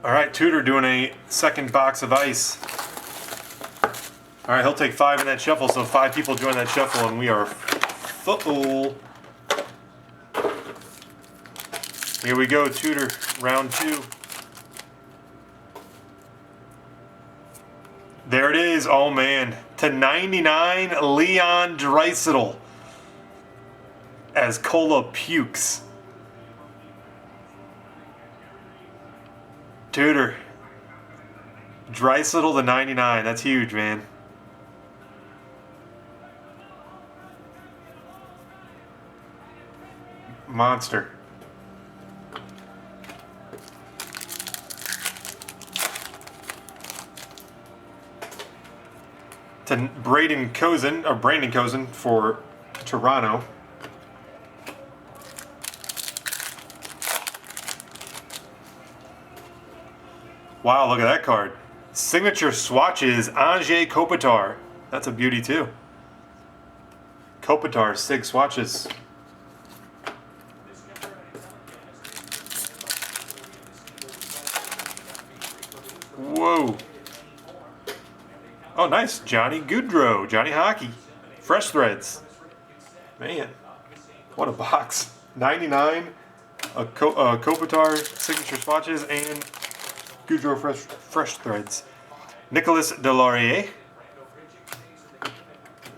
All right, Tooter doing a second box of ice. All right, he'll take 5 in that shuffle, so 5 people join that shuffle, and we are full. Here we go, Tooter, round 2. There it is. Oh man, /99 Leon Draisaitl as Cola pukes. Tooter, Draisaitl /99. That's huge, man. Monster. To Brandon Kozin for Toronto. Wow, look at that card. Signature swatches, Anze Kopitar. That's a beauty too. Kopitar, 6 swatches. Whoa. Oh, nice. Johnny Gaudreau. Johnny Hockey. Fresh Threads. Man, what a box. 99 Kopitar signature swatches and Gaudreau fresh Threads. Nicolas Deslauriers.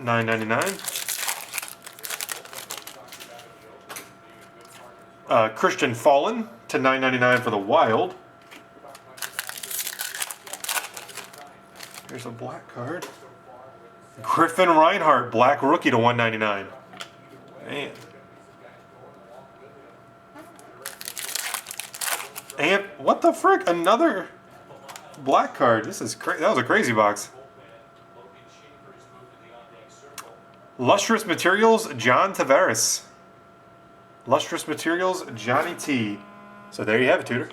$9.99. Christian Fallen to $9.99 for the Wild. Here's a black card. Griffin Reinhart, black rookie to $1.99. Man. And what the frick? Another black card. This is crazy. That was a crazy box. Lustrous Materials, John Tavares. Lustrous Materials, Johnny T. So there you have it, Tooter.